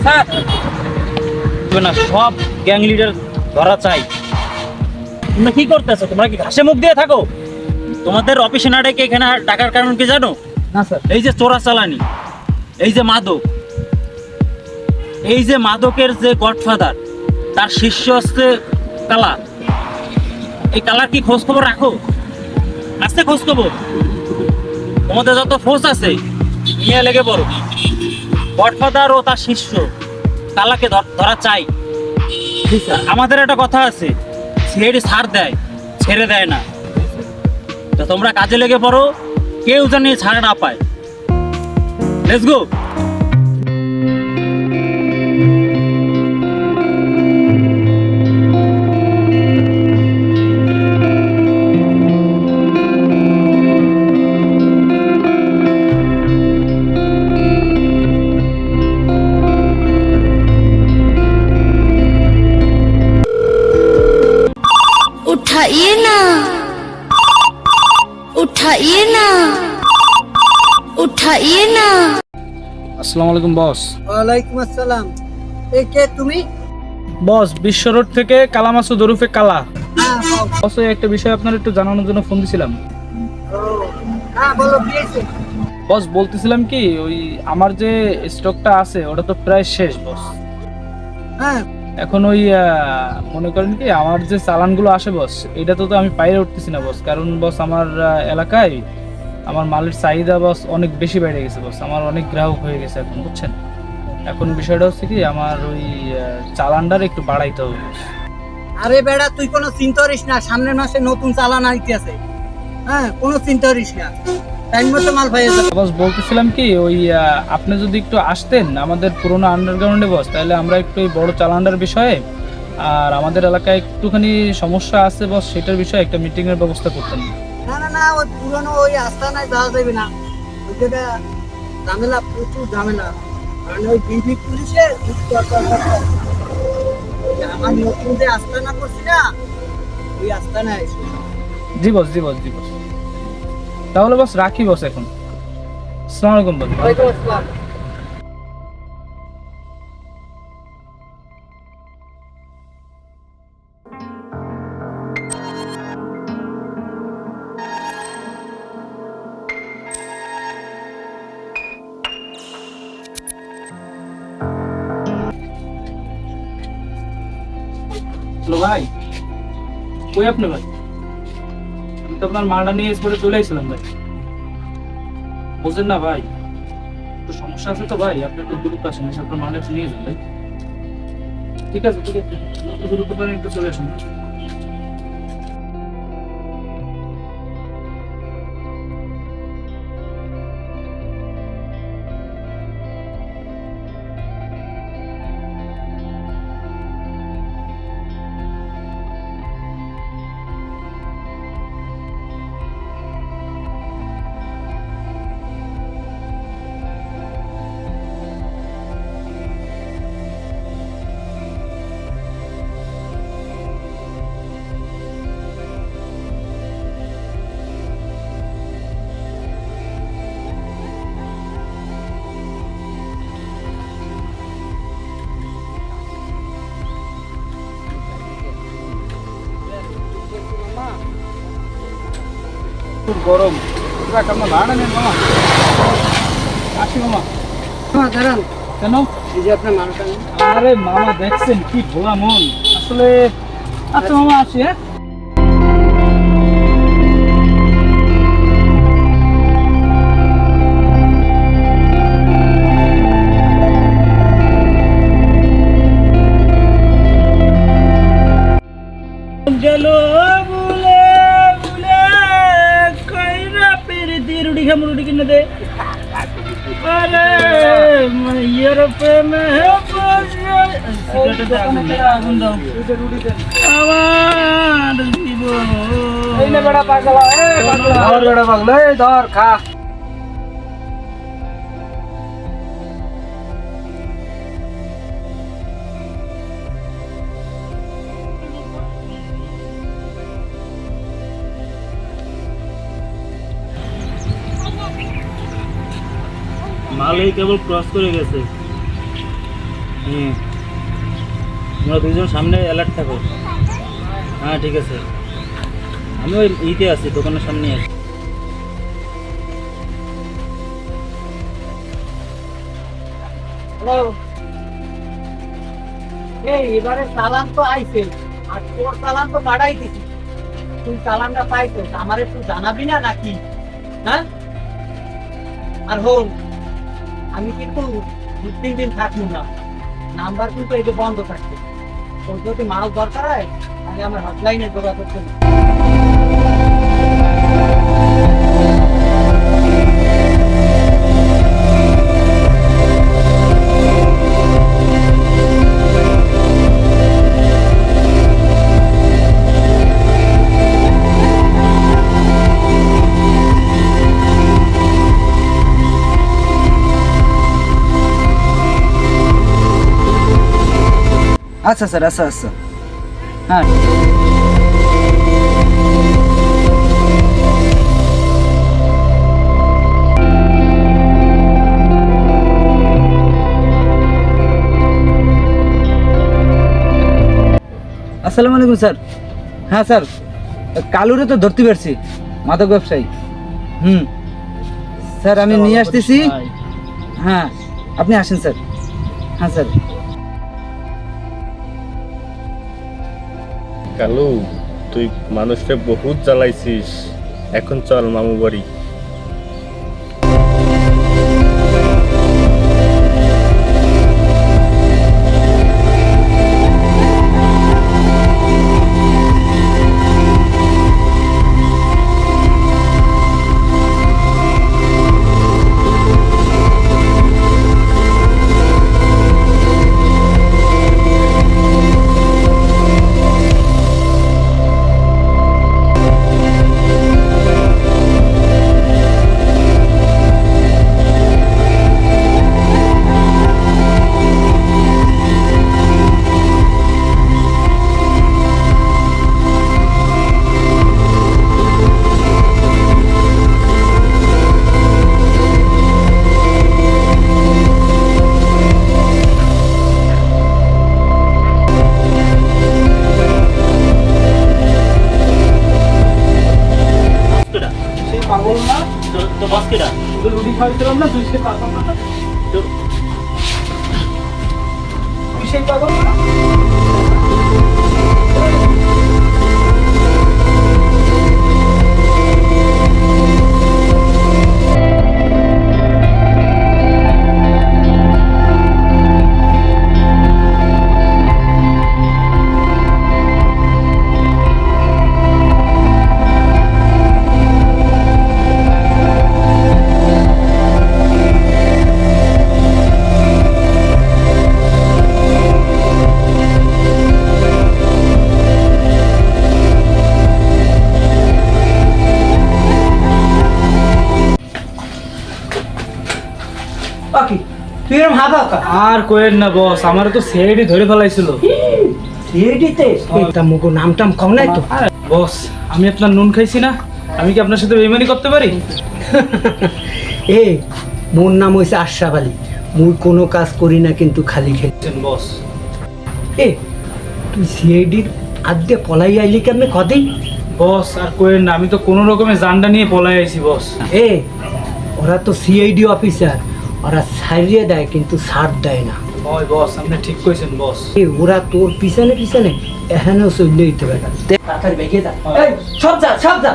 হ্যাঁ না, সব গ্যাং লিডার ধরা চাই। তোমরা কি করতেছো? তোমরা কি ঘাসে মুখ দিয়ে থাকো? তোমাদের অফিসে না ডেকে এখানে ডাকার কারণ কি জানো? না স্যার। এই যে চোরাচালানি, এই যে মাদক, এই যে মাদকের যে গডফাদার, তার শিষ্য হচ্ছে কালা। এই কালার কি খোঁজ খবর রাখো? আছে খোঁজ খবর? তোমাদের যত ফোর্স আছে নিয়ে লেগে পড়ো। গডফাদার ও তার শিষ্য কালাকে ধরা চাই। আমাদের একটা কথা আছে, ছেড়ে ছাড় দেয়, ছেড়ে দেয় না। তো তোমরা কাজে লেগে পড়ো, কেউ জানি ছাড় না পায়। Let's go. उठाइए ना, उठाइए ना, उठाइए ना। আসসালামু আলাইকুম বস। ওয়ালাইকুম আসসালাম। এ কে তুমি? বস, বিশ্ব রোড থেকে কালা মাসুদ ওরফে কালা। হ্যাঁ বস, এই একটা বিষয় আপনার একটু জানানোর জন্য ফোন দিছিলাম। হ্যাঁ বলো, কি হয়েছে? বস, বলতেছিলাম কি, ওই আমার যে স্টকটা আছে ওটা তো প্রায় শেষ বস। হ্যাঁ এখন ওই মনে করেন কি, আমার যে চালানগুলো আসে বস, এটা তো আমি পাইরে উঠতেছি না বস। কারণ বস, আমার এলাকায় আমার মালের চাহিদা বস অনেক বেশি বেড়ে গেছে বস। আমার অনেক গ্রাহক হয়ে গেছে এখন, বুঝছেন। এখন বিষয়টা হচ্ছে কি, আমার ওই চালানটার একটু বাড়াইতে হবে বস। আরে বেড়া, তুই কোনো চিন্তা করিস না, সামনের মাসে নতুন চালান আইতে আছে। হ্যাঁ, কোনো চিন্তা করিস না, টাইম মতো মাল পেয়ে যাবে। বস, বলতেছিলাম কি, ওই আপনি যদি একটু আসতেন আমাদের পুরোনো আন্ডারগ্রাউন্ডে বস, তাহলে আমরা একটু ওই বড় চালানটার বিষয়ে আর আমাদের এলাকায় একটুখানি সমস্যা আছে বস, সেটার বিষয়ে একটা মিটিং এর ব্যবস্থা করতেন। না না না, ওই পুরনো ওই আস্তানায় যাওয়া যাবে না। ওই জায়গা ঝামেলা, প্রচুর ঝামেলা। কারণ ওই বিপি পুলিশের আমার নতুন যে আস্তানা করছি না, ওই আস্তানায় এসে। জি বস, জি বস, জি বস। তাহলে বস রাখি বস এখন। আসসালামু আলাইকুম বস। ওয়ালাইকুম আসসালাম। হ্যালো ভাই, কই আপনি ভাই? আমি তো আপনার মালটা নিয়ে এসে চলে আসছিলাম ভাই। বুঝলেন না ভাই, একটু সমস্যা আছে তো ভাই, আপনি একটু দ্রুত আসেন, এসে আপনার মালটা একটু নিয়ে যান ভাই। ঠিক আছে, ঠিক আছে, একটু দ্রুত করেন, একটু চলে আসুন। খুব গরম। আপনার ভাড়া নেন মামা। আসি মামা। হ্যাঁ দাঁড়ান, কেন? এই যে আপনার মালটা নিন। আরে মামা, দেখছেন কি ভোলা মন আসলে। আচ্ছা মামা, আসি। হ্যাঁ, গেল বুলে বুলে কইরা পেরিতি রুটি খা মুরুটি কিনে দে। আরে মাইয়ার প্রেমে আগুন দাও, আমার জীবন। এই নে বেড়া পাগলা, এই পাগলা, ধর বেড়া পাগলা, এই ধর খা। মাল এই কেবল ক্রস করে গেছে। হুম, তোমরা দুজন সামনে অ্যালার্ট থাকো। হ্যাঁ ঠিক আছে, আমি ওই ইতে আছি, দোকানের সামনে আছি। হ্যালো, এই এবারে চালান তো আইছে, আর তোর চালান তো বাড়াই দিছি। তুই চালানটা পাইছো, আমার একটু জানাবি না নাকি? হ্যাঁ, আর হল, আমি কিন্তু 2-3 দিন থাকবো না, নাম্বার কিন্তু এই যে বন্ধ থাকবে। তোর যদি মাল দরকার হয় তাহলে আমার হটলাইনে যোগাযোগ করবি। আচ্ছা স্যার, আচ্ছা আচ্ছা, হ্যাঁ। আসসালামু আলাইকুম স্যার। হ্যাঁ স্যার, কালুরে তো ধরতে পারছি, মাদক ব্যবসায়ী। স্যার আমি নিয়ে আসতেছি। হ্যাঁ আপনি আসেন স্যার। হ্যাঁ স্যার। কালু, তুই মানুষকে বহুত জ্বালাইছিস, এখন চল মামু বাড়ি। পাগল না, তো বস কেডা? রুটি খাওয়াইছিলাম না, তুই সে পাগল না, তুই সেই পাগল না। বাকি তুই এরকম হাবা কা আর কোয়েন না বস, আমার তো সিআইডি ধরে ফেলাইছিল। সিআইডিতে এটা মুগো নাম টাম কম নাই তো? বস আমি আপনার নুন খাইছি না, আমি কি আপনার সাথে বেইমানি করতে পারি? এ মোর নাম হইছে আশরাফ আলী, মুই কোনো কাজ করি না কিন্তু খালি খেলছেন। বস এ তুই সিআইডির আদ্যে পলাই আইলি কেমনে কদিন? বস আর কোয়েন না, আমি তো কোনো রকমে জানটা নিয়ে পলাই আইছি বস। এ ওরা তো সিআইডি অফিসার, ওরা ছাড়িয়ে দেয় কিন্তু ছাড় দেয় না। ওই বস আপনি ঠিক কইছেন বস। এ ওরা তোর পিছনে পিছনে এখানেও চলে দিতে পারে। তাড়াতাড়ি বেগে যা, এই সব যা সব যা।